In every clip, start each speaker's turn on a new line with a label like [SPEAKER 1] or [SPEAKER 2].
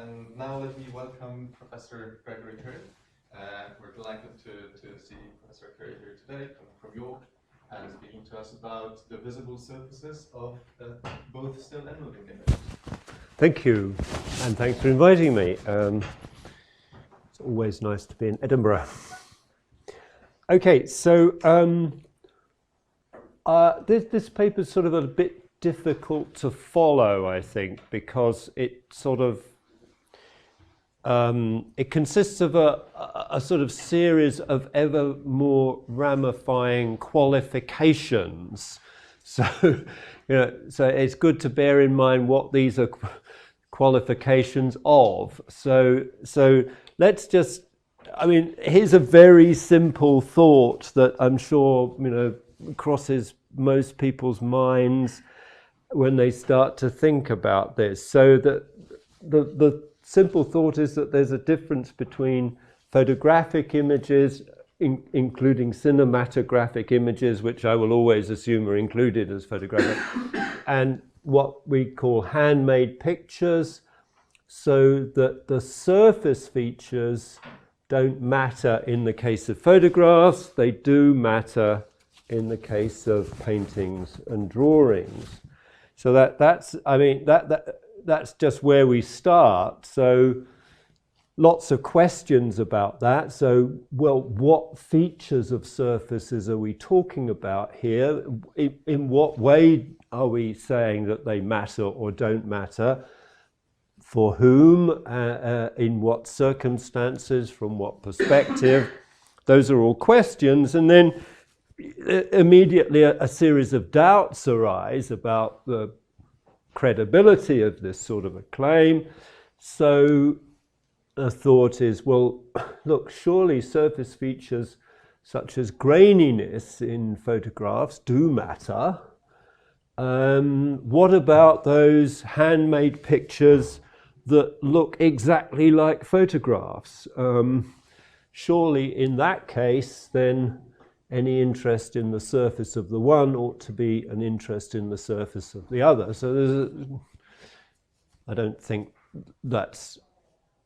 [SPEAKER 1] And now let me welcome Professor Gregory Currie. We're delighted to see Professor Currie here today, coming from York, and speaking to us about the visible surfaces of both still and moving images.
[SPEAKER 2] Thank you, and thanks for inviting me. It's always nice to be in Edinburgh. Okay, so this paper is sort of a bit difficult to follow, I think, because it sort of it consists of a sort of series of ever more ramifying qualifications. So, so it's good to bear in mind what these are qualifications of. So let's just, I mean, here's a very simple thought that I'm sure, crosses most people's minds when they start to think about this. So that the simple thought is that there's a difference between photographic images, including cinematographic images, which I will always assume are included as photographic, and what we call handmade pictures, so that the surface features don't matter in the case of photographs, they do matter in the case of paintings and drawings. So that's just where we start. So lots of questions about that. So, well, what features of surfaces are we talking about here? In what way are we saying that they matter or don't matter? For whom? In what circumstances? From what perspective? Those are all questions. And then immediately a series of doubts arise about the credibility of this sort of a claim. So the thought is, well, look, surely surface features such as graininess in photographs do matter. What about those handmade pictures that look exactly like photographs? Surely in that case, then any interest in the surface of the one ought to be an interest in the surface of the other. So I don't think that's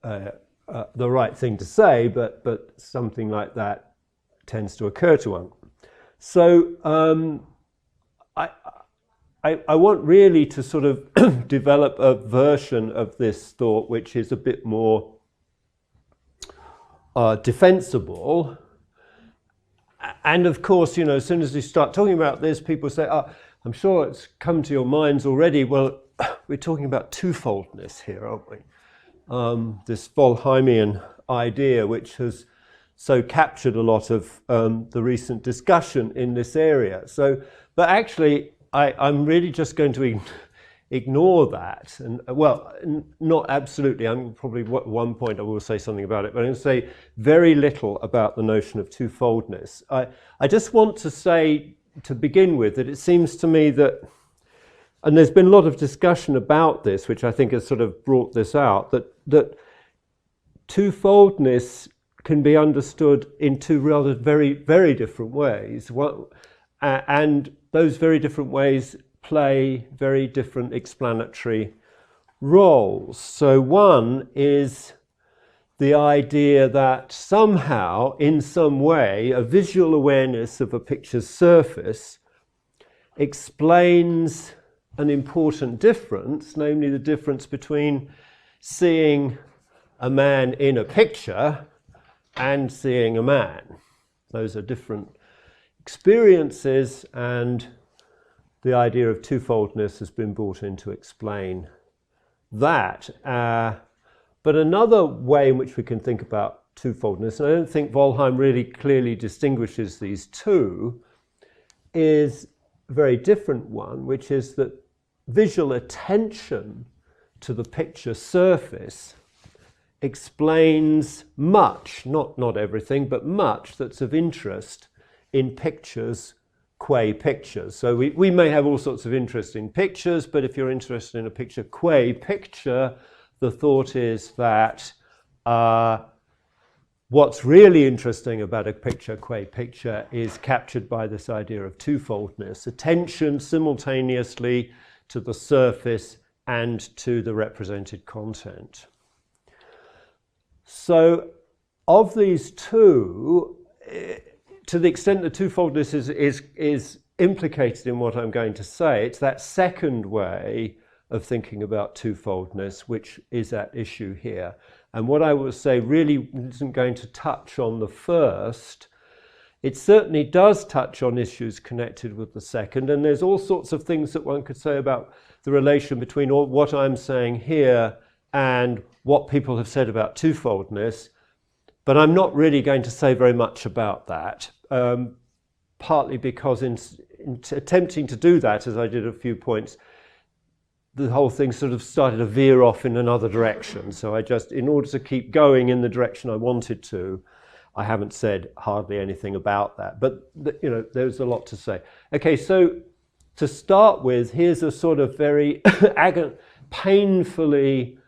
[SPEAKER 2] the right thing to say, but something like that tends to occur to one. So I want really to sort of develop a version of this thought which is a bit more defensible. And of course, as soon as you start talking about this, people say, oh, I'm sure it's come to your minds already. Well, we're talking about twofoldness here, aren't we? This Wollheimian idea, which has so captured a lot of the recent discussion in this area. So, but actually, I'm really just going to ignore that. And well, not absolutely. I'm probably at one point I will say something about it, but I'm going to say very little about the notion of twofoldness. I just want to say, to begin with, that it seems to me that, and there's been a lot of discussion about this, which I think has sort of brought this out, that twofoldness can be understood in two rather very, very different ways. And those very different ways play very different explanatory roles. So one is the idea that somehow, in some way, a visual awareness of a picture's surface explains an important difference, namely the difference between seeing a man in a picture and seeing a man. Those are different experiences, and the idea of twofoldness has been brought in to explain that. But another way in which we can think about twofoldness, and I don't think Wollheim really clearly distinguishes these two, is a very different one, which is that visual attention to the picture surface explains much, not everything, but much that's of interest in pictures qua pictures. So we may have all sorts of interest in pictures, but if you're interested in a picture qua picture, the thought is that what's really interesting about a picture qua picture is captured by this idea of twofoldness, attention simultaneously to the surface and to the represented content. So of these two, to the extent that twofoldness is implicated in what I'm going to say, it's that second way of thinking about twofoldness which is at issue here. And what I will say really isn't going to touch on the first. It certainly does touch on issues connected with the second, and there's all sorts of things that one could say about the relation between what I'm saying here and what people have said about twofoldness, but I'm not really going to say very much about that, partly because in attempting to do that, as I did a few points, the whole thing sort of started to veer off in another direction. So I just, in order to keep going in the direction I wanted to, I haven't said hardly anything about that. But, you know, there's a lot to say. Okay, so to start with, here's a sort of very painfully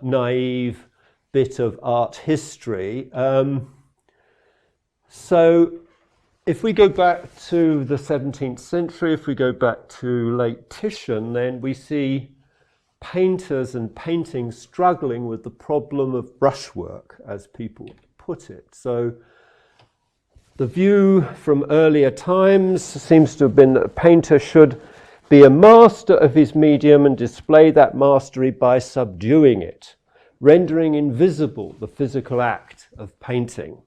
[SPEAKER 2] naive bit of art history. So if we go back to the 17th century, if we go back to late Titian, then we see painters and painting struggling with the problem of brushwork, as people put it. So the view from earlier times seems to have been that a painter should be a master of his medium and display that mastery by subduing it, rendering invisible the physical act of painting.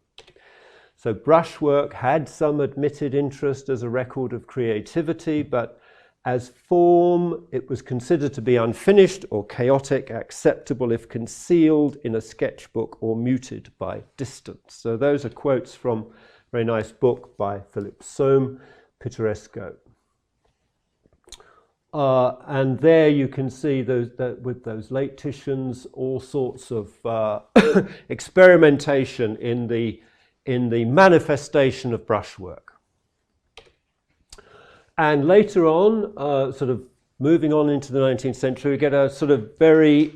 [SPEAKER 2] So brushwork had some admitted interest as a record of creativity, but as form, it was considered to be unfinished or chaotic, acceptable if concealed in a sketchbook or muted by distance. So those are quotes from a very nice book by Philip Sohm, Pittoresco. And there you can see with those late Titians, all sorts of experimentation in the manifestation of brushwork. And later on, sort of moving on into the 19th century, we get a sort of very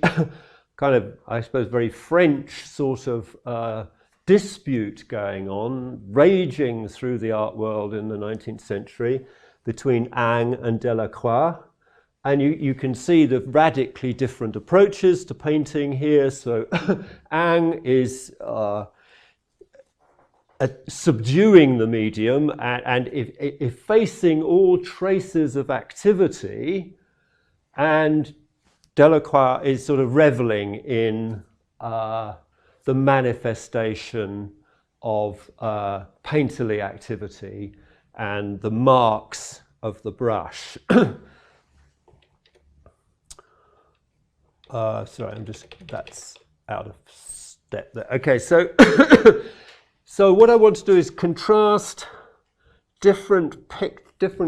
[SPEAKER 2] kind of, I suppose, very French sort of dispute going on, raging through the art world in the 19th century between Ingres and Delacroix. And you can see the radically different approaches to painting here. So Ingres is subduing the medium and effacing all traces of activity, and Delacroix is sort of reveling in the manifestation of painterly activity and the marks of the brush. Sorry, that's out of step there. Okay, so so what I want to do is contrast different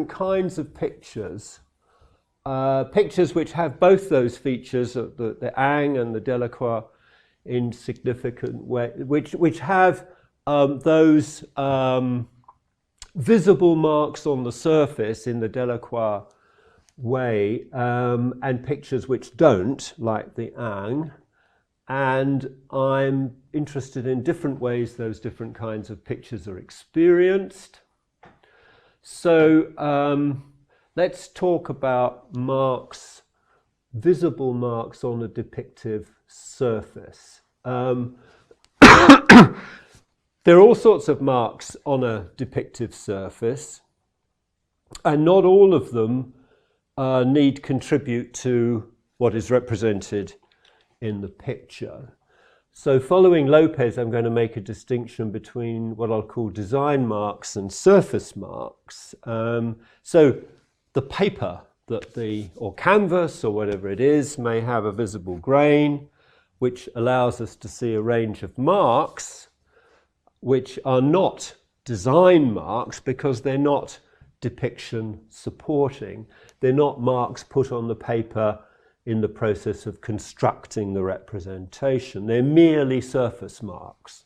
[SPEAKER 2] kinds of pictures, pictures which have both those features, the Ingres and the Delacroix, in significant way, which have those visible marks on the surface in the Delacroix way, and pictures which don't, like the Ingres. And I'm interested in different ways those different kinds of pictures are experienced. So let's talk about marks, visible marks on a depictive surface. There are all sorts of marks on a depictive surface, and not all of them need contribute to what is represented in the picture. So following Lopez, I'm going to make a distinction between what I'll call design marks and surface marks. So the paper or canvas or whatever it is may have a visible grain, which allows us to see a range of marks which are not design marks because they're not depiction supporting. They're not marks put on the paper in the process of constructing the representation. They're merely surface marks.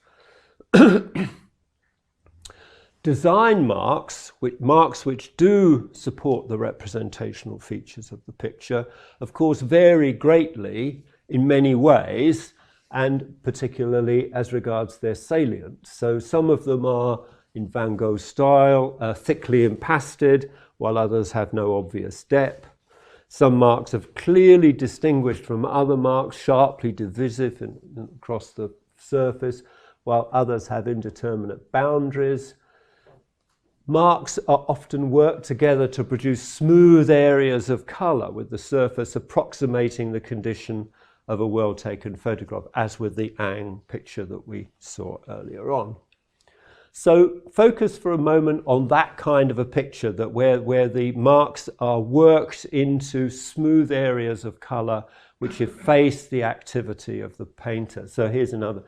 [SPEAKER 2] Design marks which do support the representational features of the picture, of course, vary greatly in many ways, and particularly as regards their salience. So some of them are, in Van Gogh style, thickly impasted, while others have no obvious depth. Some marks are clearly distinguished from other marks, sharply divisive across the surface, while others have indeterminate boundaries. Marks are often worked together to produce smooth areas of colour, with the surface approximating the condition of a well-taken photograph, as with the Ang picture that we saw earlier on. So focus for a moment on that kind of a picture, that where the marks are worked into smooth areas of colour which efface the activity of the painter. So here's another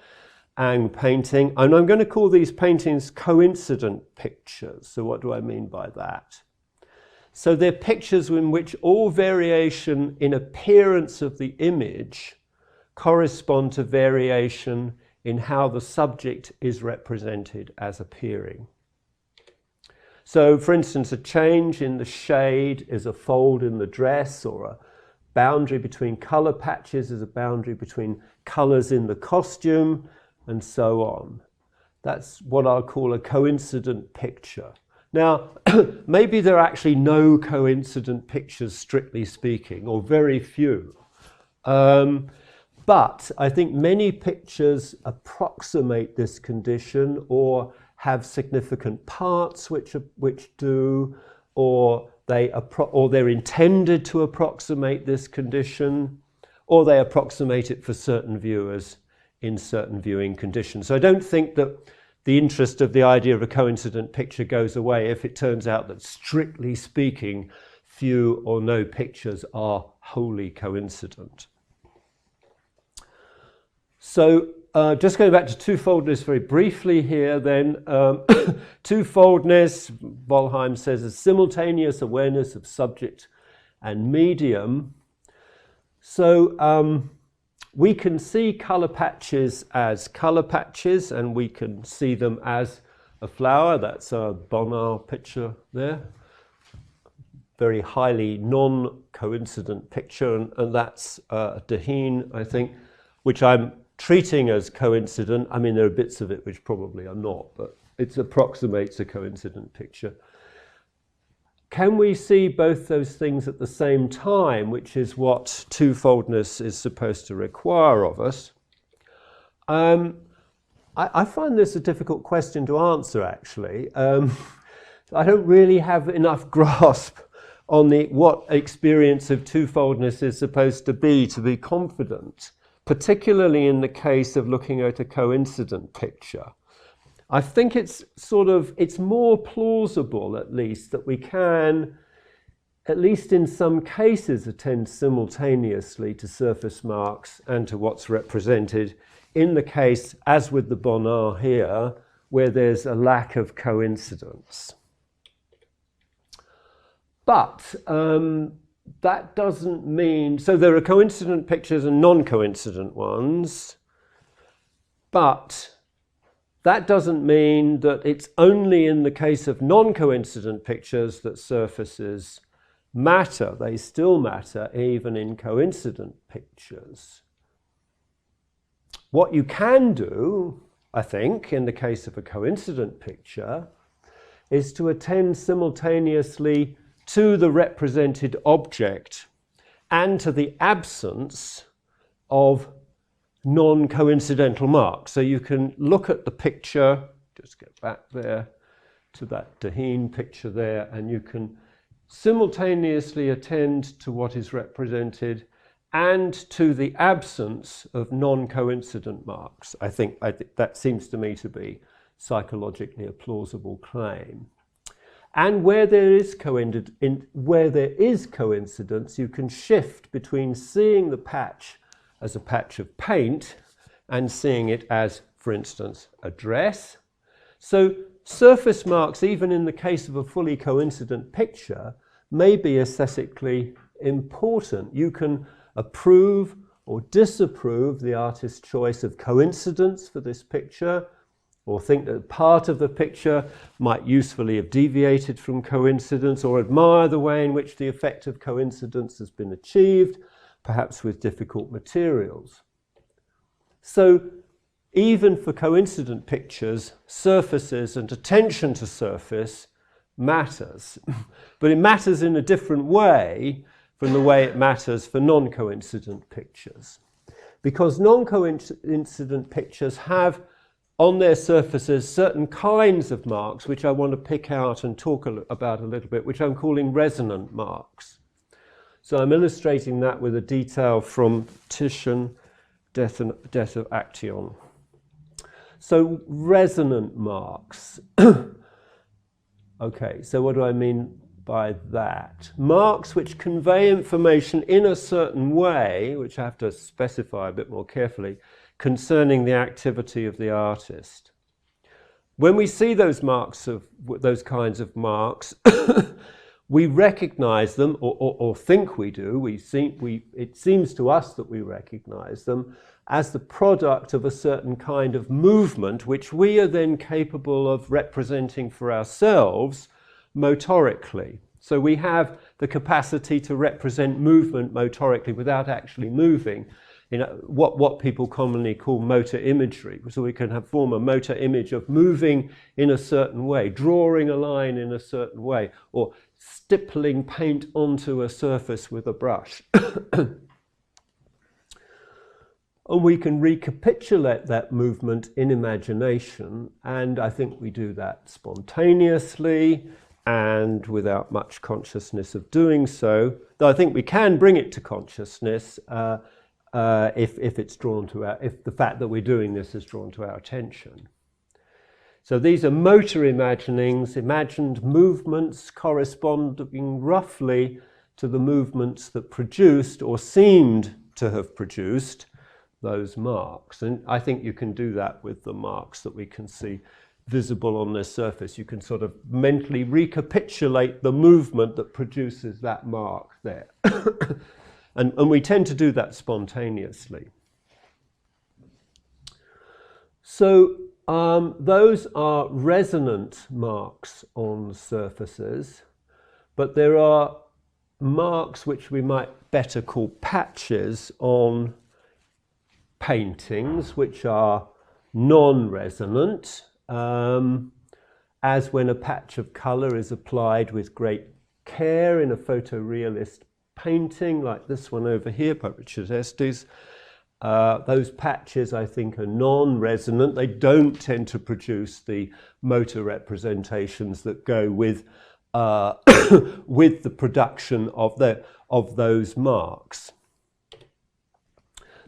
[SPEAKER 2] Ang painting, and I'm going to call these paintings coincident pictures. So what do I mean by that? So they're pictures in which all variation in appearance of the image correspond to variation in how the subject is represented as appearing. So, for instance, a change in the shade is a fold in the dress, or a boundary between colour patches is a boundary between colours in the costume, and so on. That's what I'll call a coincident picture. Now, maybe there are actually no coincident pictures, strictly speaking, or very few. But I think many pictures approximate this condition, or have significant parts which do, or they're intended to approximate this condition, or they approximate it for certain viewers in certain viewing conditions. So I don't think that the interest of the idea of a coincident picture goes away if it turns out that, strictly speaking, few or no pictures are wholly coincident. So just going back to twofoldness very briefly here then. Twofoldness, Wollheim says, is simultaneous awareness of subject and medium. So we can see colour patches as colour patches, and we can see them as a flower. That's a Bonnard picture there. Very highly non-coincident picture, and that's Deheen, I think, which I'm treating as coincident. I mean, there are bits of it which probably are not, but it approximates a coincident picture. Can we see both those things at the same time, which is what twofoldness is supposed to require of us? I find this a difficult question to answer, actually. I don't really have enough grasp on what experience of twofoldness is supposed to be confident, particularly in the case of looking at a coincident picture. I think it's more plausible, at least, that we can, at least in some cases, attend simultaneously to surface marks and to what's represented in the case, as with the Bonnard here, where there's a lack of coincidence. But that doesn't mean, so there are coincident pictures and non-coincident ones, but that doesn't mean that it's only in the case of non-coincident pictures that surfaces matter. They still matter even in coincident pictures. What you can do, I think, in the case of a coincident picture, is to attend simultaneously to the represented object and to the absence of non-coincidental marks. So you can look at the picture, just get back there to that Deheen picture there, and you can simultaneously attend to what is represented and to the absence of non-coincident marks. I think that seems to me to be psychologically a plausible claim. And where there is coincidence, you can shift between seeing the patch as a patch of paint and seeing it as, for instance, a dress. So surface marks, even in the case of a fully coincident picture, may be aesthetically important. You can approve or disapprove the artist's choice of coincidence for this picture, or think that part of the picture might usefully have deviated from coincidence, or admire the way in which the effect of coincidence has been achieved, perhaps with difficult materials. So even for coincident pictures, surfaces and attention to surface matters. But it matters in a different way from the way it matters for non-coincident pictures. Because non-coincident pictures have on their surfaces certain kinds of marks, which I want to pick out and talk about a little bit, which I'm calling resonant marks. So I'm illustrating that with a detail from Titian, Death of Action. So resonant marks. Okay, so what do I mean by that? Marks which convey information in a certain way, which I have to specify a bit more carefully, concerning the activity of the artist. When we see those marks of those kinds of marks, we recognize them, or think we do. It seems to us that we recognize them as the product of a certain kind of movement, which we are then capable of representing for ourselves motorically. So we have the capacity to represent movement motorically without actually moving. You know, what people commonly call motor imagery. So we can form a motor image of moving in a certain way, drawing a line in a certain way, or stippling paint onto a surface with a brush. And we can recapitulate that movement in imagination, and I think we do that spontaneously and without much consciousness of doing so, though I think we can bring it to consciousness if it's drawn to if the fact that we're doing this is drawn to our attention. So these are motor imaginings, imagined movements corresponding roughly to the movements that produced or seemed to have produced those marks. And I think you can do that with the marks that we can see visible on this surface. You can sort of mentally recapitulate the movement that produces that mark there. And we tend to do that spontaneously. So those are resonant marks on surfaces, but there are marks which we might better call patches on paintings, which are non-resonant, as when a patch of colour is applied with great care in a photorealist painting like this one over here by Richard Estes. Those patches, I think, are non-resonant. They don't tend to produce the motor representations that go with with the production of those marks.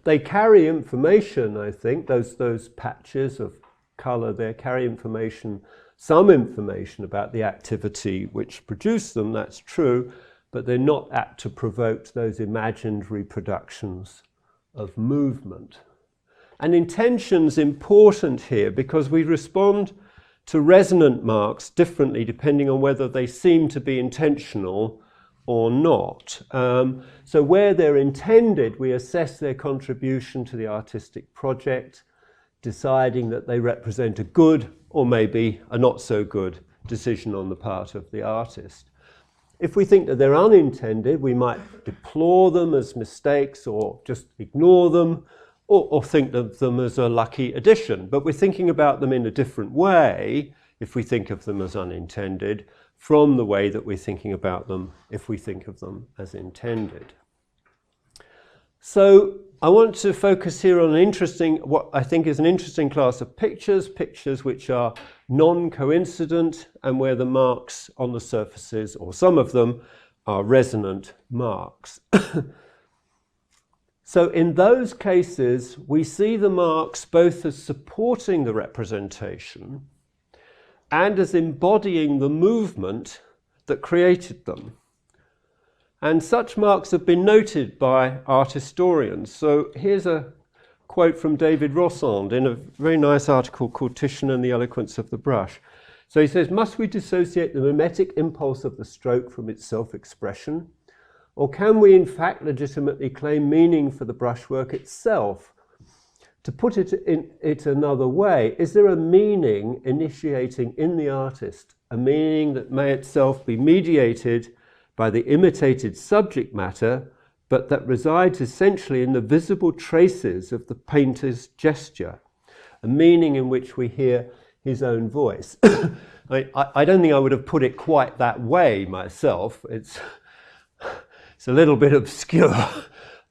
[SPEAKER 2] They carry information, I think, those patches of colour there carry information, some information about the activity which produced them, that's true, but they're not apt to provoke those imagined reproductions of movement. And intention's important here because we respond to resonant marks differently depending on whether they seem to be intentional or not. So where they're intended, we assess their contribution to the artistic project, deciding that they represent a good or maybe a not so good decision on the part of the artist. If we think that they're unintended, we might deplore them as mistakes or just ignore them or think of them as a lucky addition. But we're thinking about them in a different way if we think of them as unintended from the way that we're thinking about them if we think of them as intended. So I want to focus here on what I think is an interesting class of pictures which are non-coincident and where the marks on the surfaces, or some of them, are resonant marks. So in those cases, we see the marks both as supporting the representation and as embodying the movement that created them. And such marks have been noted by art historians. So here's a quote from David Rossand in a very nice article called Titian and the Eloquence of the Brush. So he says, must we dissociate the mimetic impulse of the stroke from its self-expression? Or can we in fact legitimately claim meaning for the brushwork itself? To put it another way, is there a meaning initiating in the artist, a meaning that may itself be mediated by the imitated subject matter, but that resides essentially in the visible traces of the painter's gesture, a meaning in which we hear his own voice? I don't think I would have put it quite that way myself. it's a little bit obscure,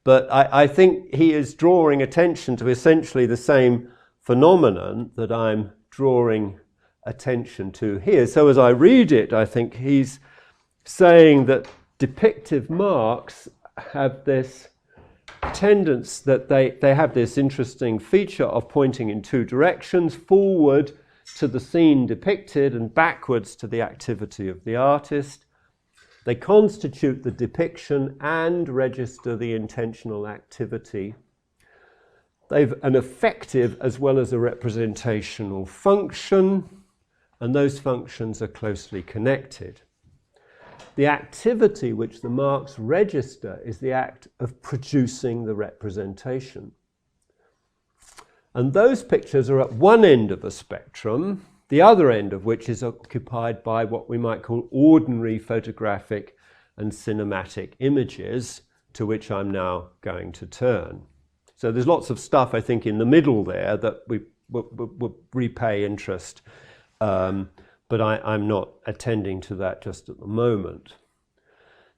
[SPEAKER 2] but I think he is drawing attention to essentially the same phenomenon that I'm drawing attention to here. So as I read it, I think he's saying that depictive marks have this tendency that they have this interesting feature of pointing in two directions, forward to the scene depicted and backwards to the activity of the artist. They constitute the depiction and register the intentional activity. They've an effective as well as a representational function, and those functions are closely connected. The activity which the marks register is the act of producing the representation. And those pictures are at one end of a spectrum, the other end of which is occupied by what we might call ordinary photographic and cinematic images, to which I'm now going to turn. So there's lots of stuff, I think, in the middle there that we repay interest, but I'm not attending to that just at the moment.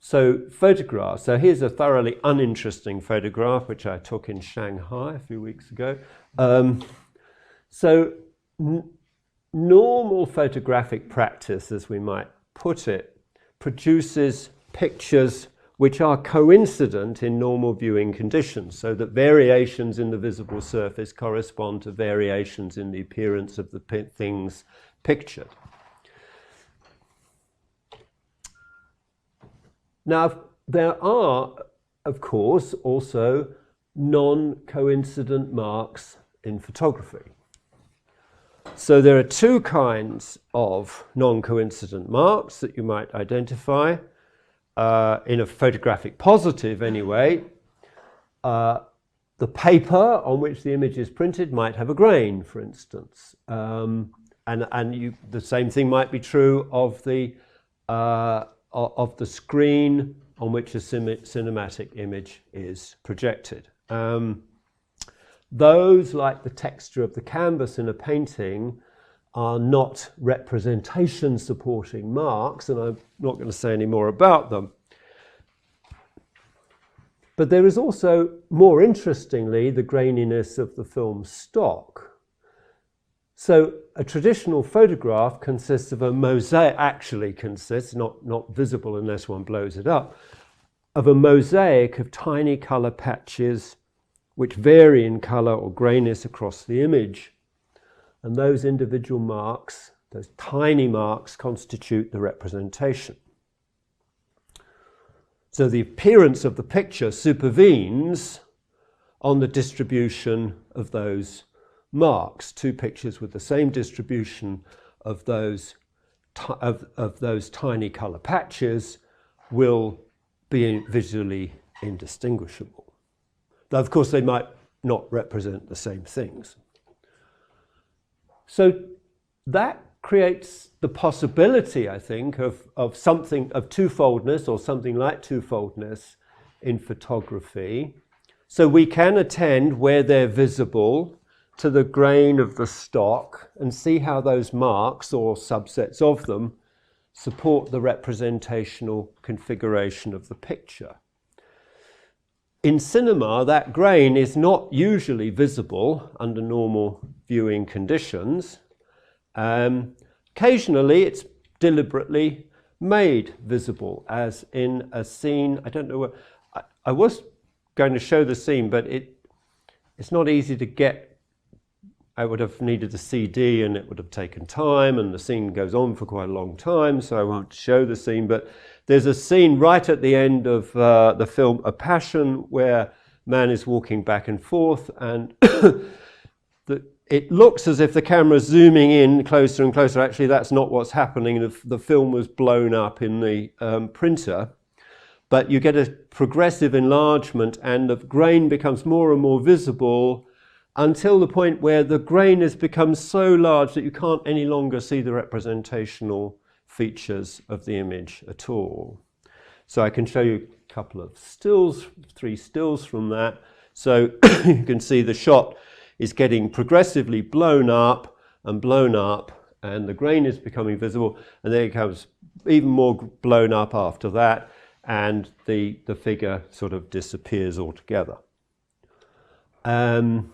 [SPEAKER 2] So photographs. So here's a thoroughly uninteresting photograph, which I took in Shanghai a few weeks ago. Normal photographic practice, as we might put it, produces pictures which are coincident in normal viewing conditions, so that variations in the visible surface correspond to variations in the appearance of the things pictured. Now, there are, of course, also non-coincident marks in photography. So there are two kinds of non-coincident marks that you might identify. In a photographic positive anyway, the paper on which the image is printed might have a grain, for instance. The same thing might be true of the screen on which a cinematic image is projected. Those, like the texture of the canvas in a painting, are not representation supporting marks, and I'm not going to say any more about them. But there is also, more interestingly, the graininess of the film stock. So a traditional photograph consists of a mosaic, actually consists, not visible unless one blows it up, of a mosaic of tiny colour patches which vary in colour or grayness across the image. And those individual marks, those tiny marks, constitute the representation. So the appearance of the picture supervenes on the distribution of those marks. Two pictures with the same distribution of those tiny colour patches will be visually indistinguishable. Though, of course, they might not represent the same things. So that creates the possibility, I think, of twofoldness or something like twofoldness in photography. So we can attend where they're visible to the grain of the stock and see how those marks or subsets of them support the representational configuration of the picture. In cinema, that grain is not usually visible under normal viewing conditions. Occasionally, it's deliberately made visible, as in a scene. I don't know what I was going to show the scene, but it's not easy to get. I would have needed a CD, and it would have taken time, and the scene goes on for quite a long time, so I won't show the scene. But there's a scene right at the end of the film A Passion where man is walking back and forth, and it looks as if the camera's zooming in closer and closer. Actually, that's not what's happening. The film was blown up in the printer, but you get a progressive enlargement, and the grain becomes more and more visible until the point where the grain has become so large that you can't any longer see the representational features of the image at all. So I can show you a couple of stills, 3 stills from that. So you can see the shot is getting progressively blown up, and the grain is becoming visible, and then it becomes even more blown up after that, and the figure sort of disappears altogether. And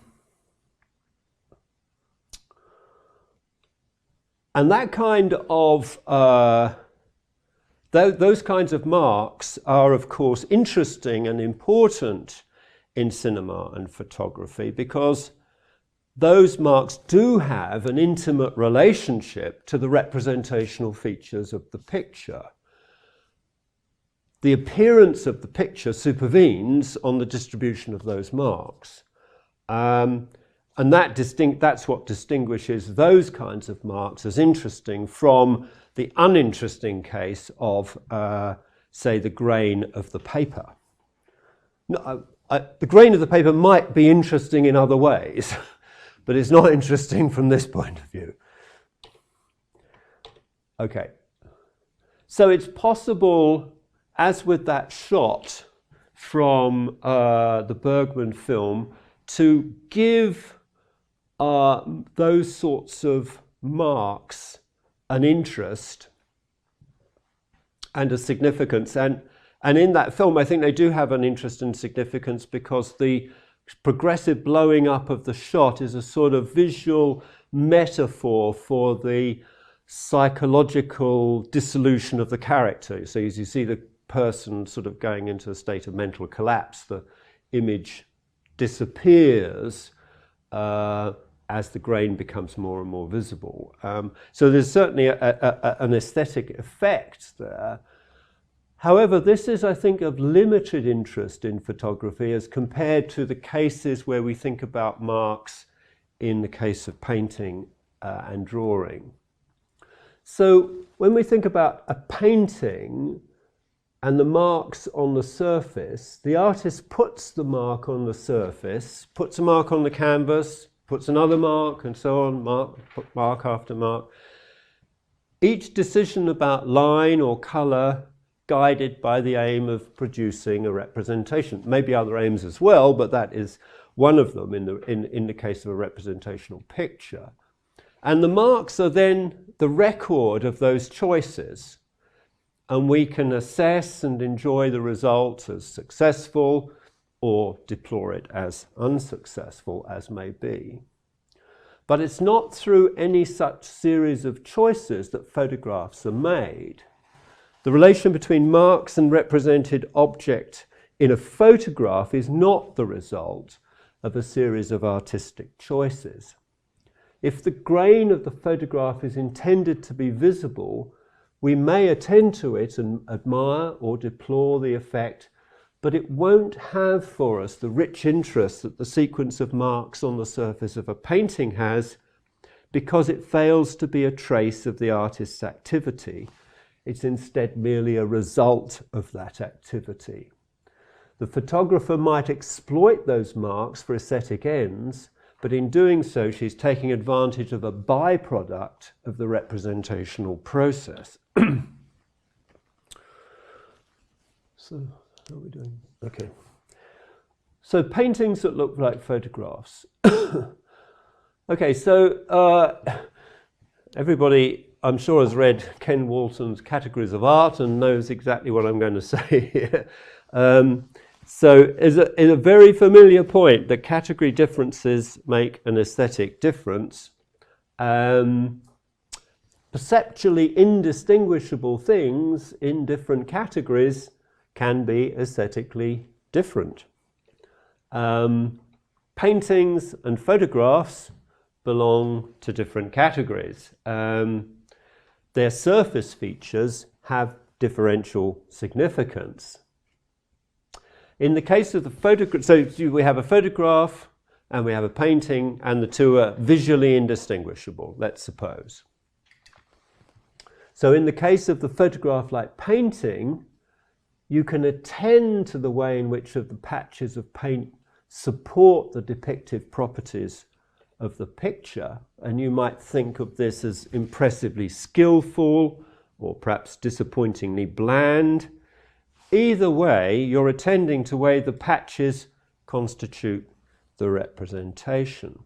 [SPEAKER 2] that kind of, those kinds of marks are, of course, interesting and important in cinema and photography, because those marks do have an intimate relationship to the representational features of the picture. The appearance of the picture supervenes on the distribution of those marks. And that's what distinguishes those kinds of marks as interesting from the uninteresting case of, say, the grain of the paper. No, the grain of the paper might be interesting in other ways, but it's not interesting from this point of view. Okay, so it's possible, as with that shot from the Bergman film, to give those sorts of marks an interest and a significance. And in that film, I think they do have an interest and significance, because the progressive blowing up of the shot is a sort of visual metaphor for the psychological dissolution of the character. So as you see the person sort of going into a state of mental collapse, the image disappears as the grain becomes more and more visible. So there's certainly an aesthetic effect there. However, this is, I think, of limited interest in photography as compared to the cases where we think about marks in the case of painting and drawing. So when we think about a painting and the marks on the surface, the artist puts the mark on the surface, puts a mark on the canvas, puts another mark, and so on, mark after mark. Each decision about line or colour guided by the aim of producing a representation. Maybe other aims as well, but that is one of them in the case of a representational picture. And the marks are then the record of those choices, and we can assess and enjoy the result as successful or deplore it as unsuccessful as may be. But it's not through any such series of choices that photographs are made. The relation between marks and represented object in a photograph is not the result of a series of artistic choices. If the grain of the photograph is intended to be visible, we may attend to it and admire or deplore the effect, but it won't have for us the rich interest that the sequence of marks on the surface of a painting has, because it fails to be a trace of the artist's activity. It's instead merely a result of that activity. The photographer might exploit those marks for aesthetic ends, but in doing so, she's taking advantage of a byproduct of the representational process. So, how are we doing? Okay. So, paintings that look like photographs. Okay, so everybody, I'm sure, has read Ken Walton's Categories of Art and knows exactly what I'm going to say here. So it's a very familiar point that category differences make an aesthetic difference. Perceptually indistinguishable things in different categories can be aesthetically different. Paintings and photographs belong to different categories. Their surface features have differential significance. In the case of the photograph, so we have a photograph and we have a painting, and the two are visually indistinguishable, let's suppose. So in the case of the photograph-like painting, you can attend to the way in which the patches of paint support the depictive properties of the picture, and you might think of this as impressively skillful or perhaps disappointingly bland. Either way, you're attending to the way the patches constitute the representation.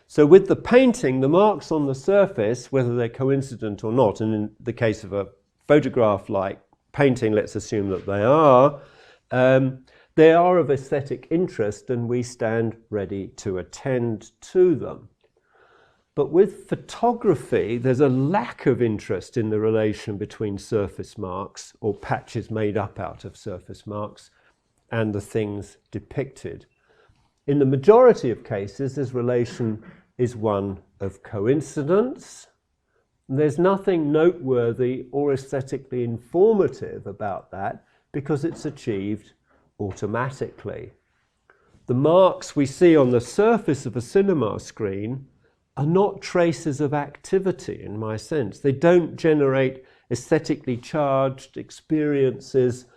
[SPEAKER 2] So with the painting, the marks on the surface, whether they're coincident or not, and in the case of a photograph-like painting, let's assume that they are of aesthetic interest and we stand ready to attend to them. But with photography, there's a lack of interest in the relation between surface marks or patches made up out of surface marks and the things depicted. In the majority of cases, this relation is one of coincidence. There's nothing noteworthy or aesthetically informative about that because it's achieved automatically. The marks we see on the surface of a cinema screen are not traces of activity in my sense. They don't generate aesthetically charged experiences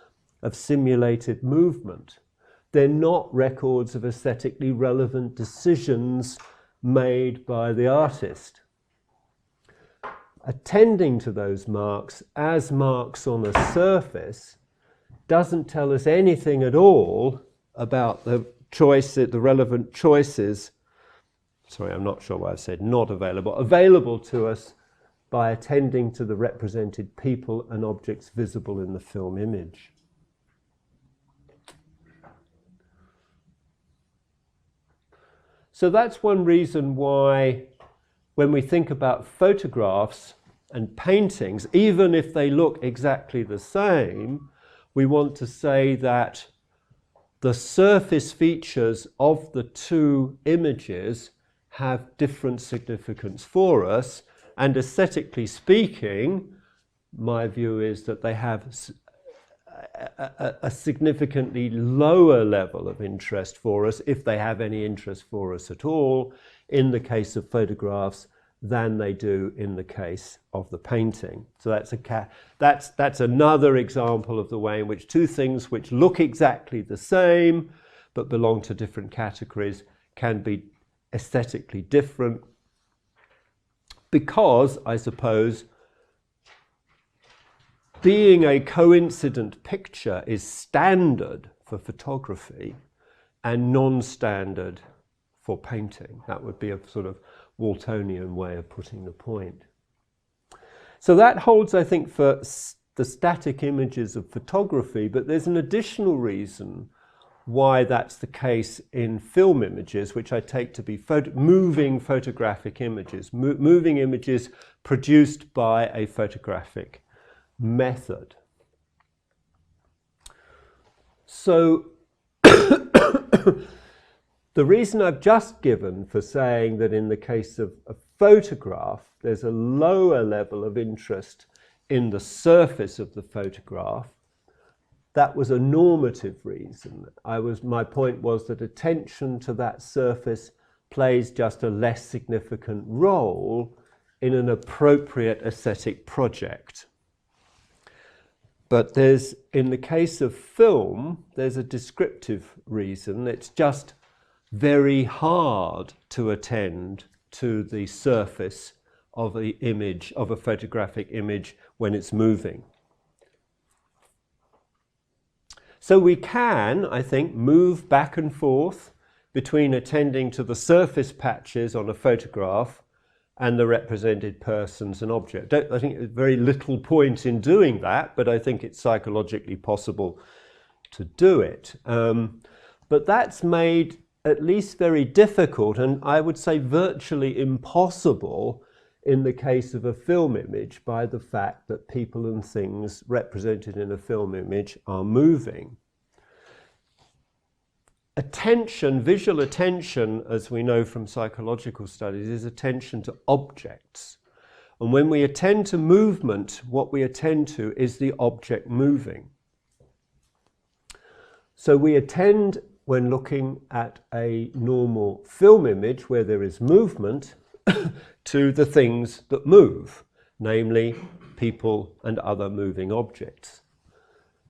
[SPEAKER 2] of simulated movement. They're not records of aesthetically relevant decisions made by the artist. Attending to those marks as marks on a surface doesn't tell us anything at all about the relevant choices. Sorry, I'm not sure why I've said not available. Available to us by attending to the represented people and objects visible in the film image. So that's one reason why when we think about photographs and paintings, even if they look exactly the same, we want to say that the surface features of the two images have different significance for us, and aesthetically speaking, my view is that they have a significantly lower level of interest for us, if they have any interest for us at all, in the case of photographs than they do in the case of the painting. So that's another example of the way in which two things which look exactly the same but belong to different categories can be aesthetically different, because, I suppose, being a coincident picture is standard for photography and non-standard for painting. That would be a sort of Waltonian way of putting the point. So that holds, I think, for the static images of photography, but there's an additional reason why that's the case in film images, which I take to be moving photographic images, moving images produced by a photographic method. So the reason I've just given for saying that in the case of a photograph, there's a lower level of interest in the surface of the photograph, that was a normative reason. My point was that attention to that surface plays just a less significant role in an appropriate aesthetic project. But in the case of film, there's a descriptive reason. It's just very hard to attend to the surface of the image, of a photographic image, when it's moving. So we can, I think, move back and forth between attending to the surface patches on a photograph and the represented persons and object. I think there's very little point in doing that, but I think it's psychologically possible to do it. But that's made at least very difficult, and I would say virtually impossible in the case of a film image, by the fact that people and things represented in a film image are moving. Attention, visual attention, as we know from psychological studies, is attention to objects. And when we attend to movement, what we attend to is the object moving. So we attend, when looking at a normal film image where there is movement, to the things that move, namely people and other moving objects.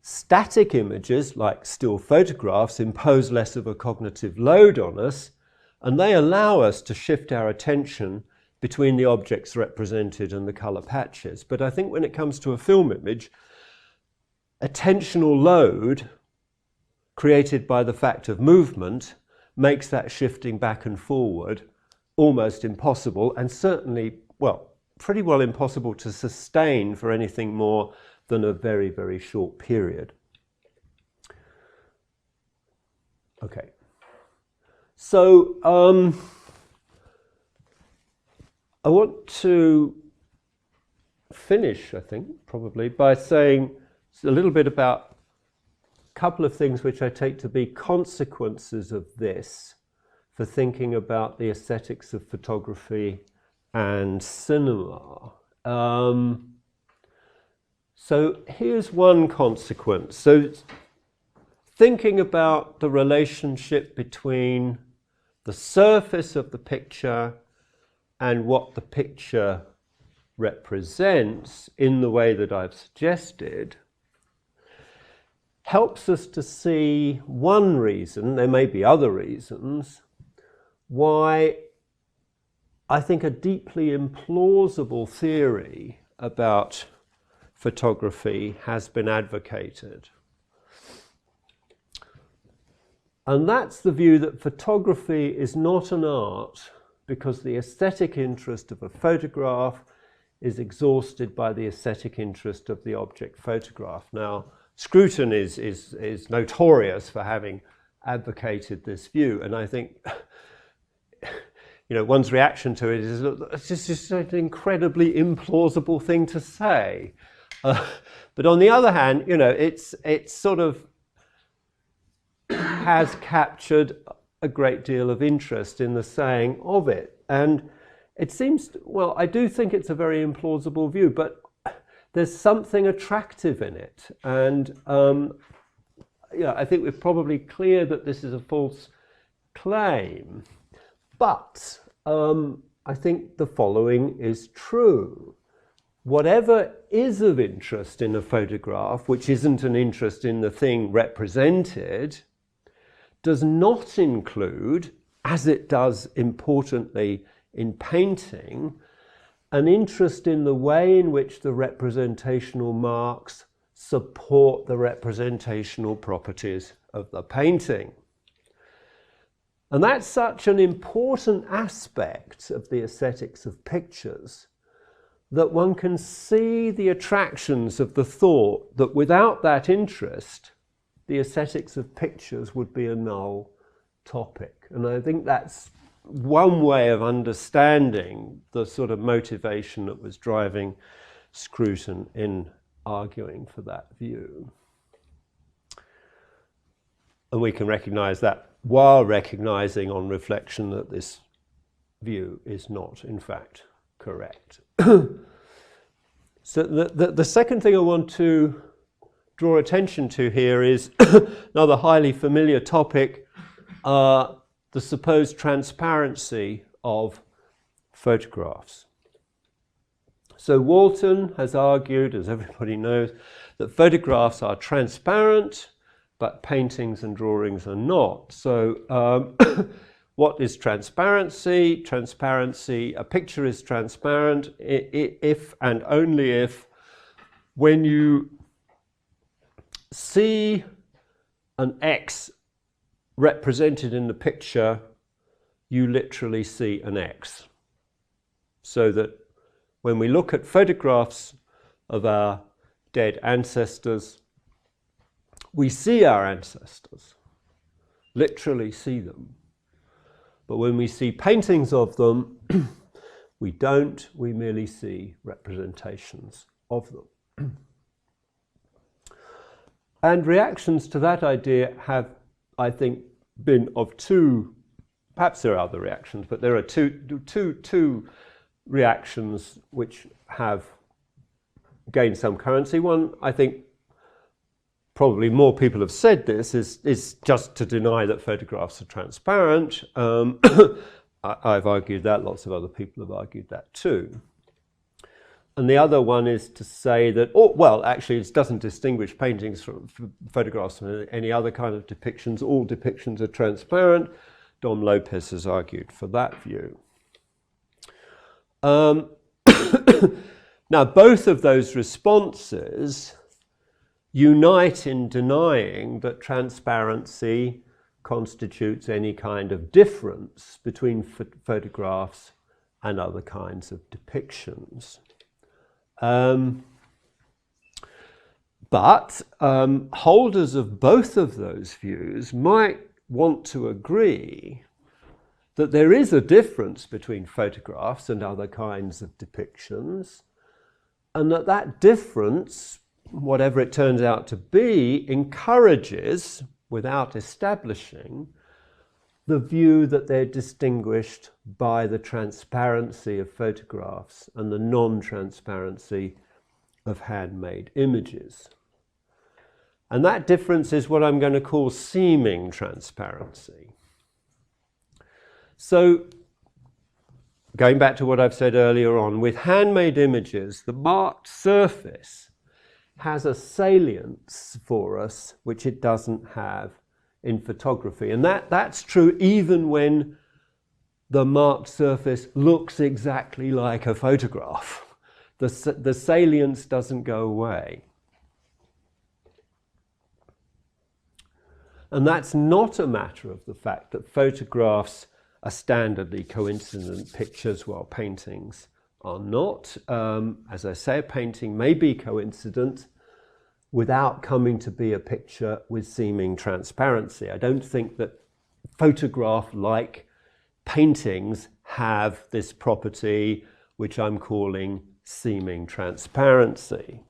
[SPEAKER 2] Static images, like still photographs, impose less of a cognitive load on us, and they allow us to shift our attention between the objects represented and the colour patches. But I think when it comes to a film image, attentional load created by the fact of movement makes that shifting back and forward almost impossible, and certainly, well, pretty well impossible to sustain for anything more than a very, very short period. Okay. So I want to finish, I think, probably, by saying a little bit about a couple of things which I take to be consequences of this for thinking about the aesthetics of photography and cinema. So here's one consequence. So thinking about the relationship between the surface of the picture and what the picture represents in the way that I've suggested helps us to see one reason, there may be other reasons, why I think a deeply implausible theory about photography has been advocated. And that's the view that photography is not an art because the aesthetic interest of a photograph is exhausted by the aesthetic interest of the object photographed. Now, Scruton is notorious for having advocated this view, and I think one's reaction to it is, look, it's just an incredibly implausible thing to say. But on the other hand, it's sort of has captured a great deal of interest in the saying of it. And it seems, well, I do think it's a very implausible view, but there's something attractive in it. And I think we're probably clear that this is a false claim. But I think the following is true. Whatever is of interest in a photograph, which isn't an interest in the thing represented, does not include, as it does importantly in painting, an interest in the way in which the representational marks support the representational properties of the painting. And that's such an important aspect of the aesthetics of pictures that one can see the attractions of the thought that without that interest, the aesthetics of pictures would be a null topic. And I think that's one way of understanding the sort of motivation that was driving Scruton in arguing for that view. And we can recognize that while recognizing on reflection that this view is not, in fact, correct. So the second thing I want to draw attention to here is another highly familiar topic, the supposed transparency of photographs. So Walton has argued, as everybody knows, that photographs are transparent, but paintings and drawings are not. So what is transparency? Transparency, a picture is transparent if and only if when you see an X represented in the picture, you literally see an X. So that when we look at photographs of our dead ancestors, we see our ancestors, literally see them. But when we see paintings of them, we don't, we merely see representations of them. And reactions to that idea have, I think, been of two, perhaps there are other reactions, but there are two reactions which have gained some currency. One, I think, probably more people have said this, is just to deny that photographs are transparent. I've argued that, lots of other people have argued that too. And the other one is to say that, well, actually it doesn't distinguish paintings from photographs from any other kind of depictions. All depictions are transparent. Dom Lopez has argued for that view. Now, both of those responses unite in denying that transparency constitutes any kind of difference between photographs and other kinds of depictions. But holders of both of those views might want to agree that there is a difference between photographs and other kinds of depictions, and that that difference, whatever it turns out to be, encourages, without establishing, the view that they're distinguished by the transparency of photographs and the non-transparency of handmade images. And that difference is what I'm going to call seeming transparency. So, going back to what I've said earlier on, with handmade images, the marked surface has a salience for us which it doesn't have in photography. And that's true even when the marked surface looks exactly like a photograph. The salience doesn't go away. And that's not a matter of the fact that photographs are standardly coincident pictures while paintings are not. As I say, a painting may be coincident without coming to be a picture with seeming transparency. I don't think that photograph-like paintings have this property which I'm calling seeming transparency.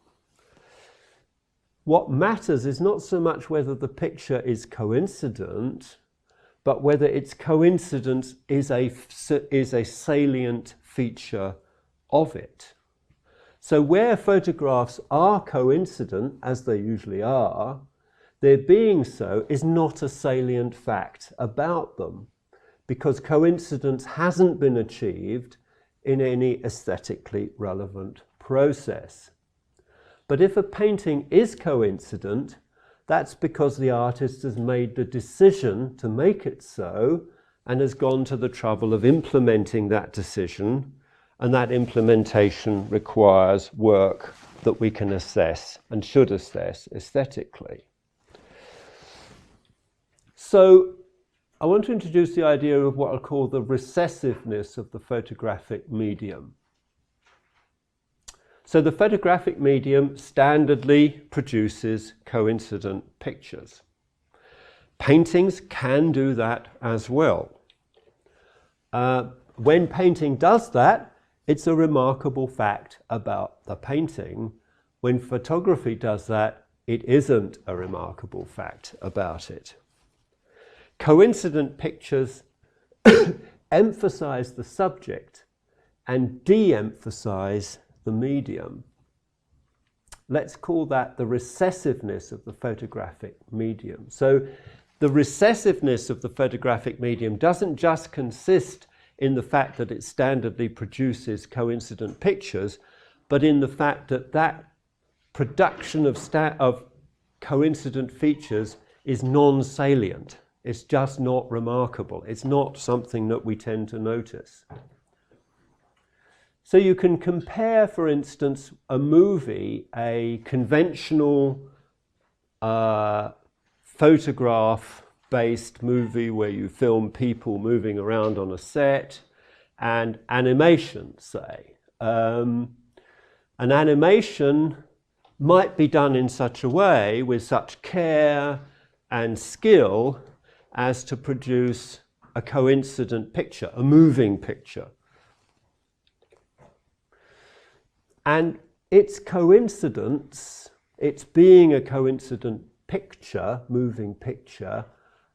[SPEAKER 2] What matters is not so much whether the picture is coincident, but whether its coincidence is a salient feature of it. So where photographs are coincident, as they usually are, their being so is not a salient fact about them, because coincidence hasn't been achieved in any aesthetically relevant process. But if a painting is coincident, that's because the artist has made the decision to make it so and has gone to the trouble of implementing that decision, and that implementation requires work that we can assess and should assess aesthetically. So I want to introduce the idea of what I'll call the recessiveness of the photographic medium. So the photographic medium standardly produces coincident pictures. Paintings can do that as well. When painting does that, it's a remarkable fact about the painting. When photography does that, it isn't a remarkable fact about it. Coincident pictures emphasize the subject and de-emphasize the medium. Let's call that the recessiveness of the photographic medium. So the recessiveness of the photographic medium doesn't just consist in the fact that it standardly produces coincident pictures, but in the fact that that production of coincident features is non-salient. It's just not remarkable. It's not something that we tend to notice. So you can compare, for instance, a movie, a conventional photograph-based movie where you film people moving around on a set, and animation, say. An animation might be done in such a way, with such care and skill, as to produce a coincident picture, a moving picture. And its coincidence, its being a coincident picture, moving picture,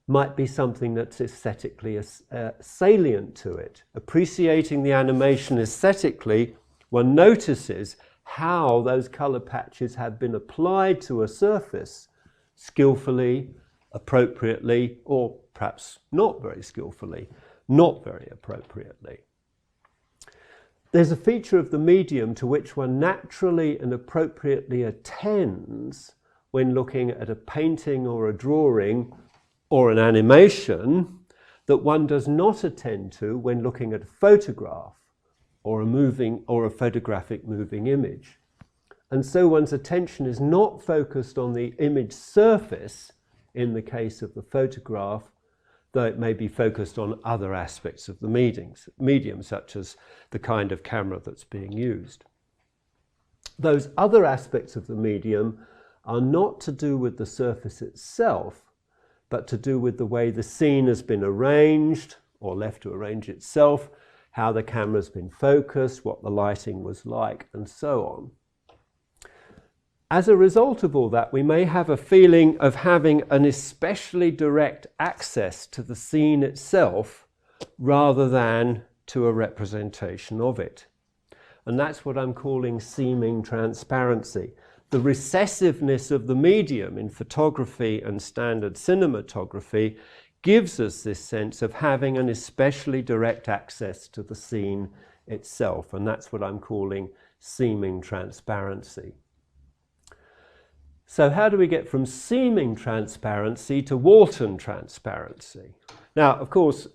[SPEAKER 2] might be something that's aesthetically salient to it. Appreciating the animation aesthetically, one notices how those colour patches have been applied to a surface skillfully, appropriately, or perhaps not very skillfully, not very appropriately. There's a feature of the medium to which one naturally and appropriately attends when looking at a painting or a drawing or an animation that one does not attend to when looking at a photograph or a photographic moving image. And so one's attention is not focused on the image surface in the case of the photograph, though it may be focused on other aspects of the medium, such as the kind of camera that's being used. Those other aspects of the medium are not to do with the surface itself, but to do with the way the scene has been arranged, or left to arrange itself, how the camera's been focused, what the lighting was like, and so on. As a result of all that, we may have a feeling of having an especially direct access to the scene itself rather than to a representation of it. And that's what I'm calling seeming transparency. The recessiveness of the medium in photography and standard cinematography gives us this sense of having an especially direct access to the scene itself, and that's what I'm calling seeming transparency. So how do we get from seeming transparency to Walton transparency? Now, of course,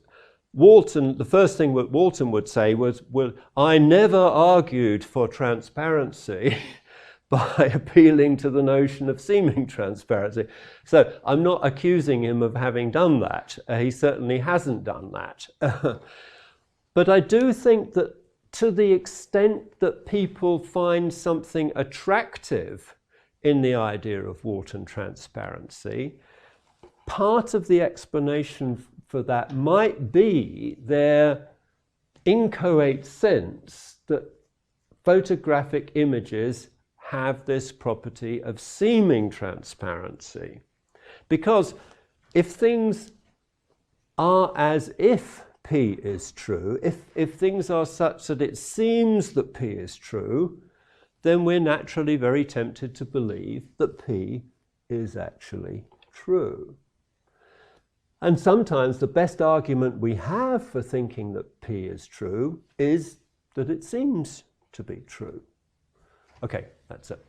[SPEAKER 2] Walton, the first thing that Walton would say was, well, I never argued for transparency by appealing to the notion of seeming transparency. So I'm not accusing him of having done that. He certainly hasn't done that. But I do think that to the extent that people find something attractive in the idea of Walton transparency, part of the explanation for that might be their inchoate sense that photographic images have this property of seeming transparency. Because if things are as if P is true, if things are such that it seems that P is true, then we're naturally very tempted to believe that P is actually true. And sometimes the best argument we have for thinking that P is true is that it seems to be true. Okay, that's it.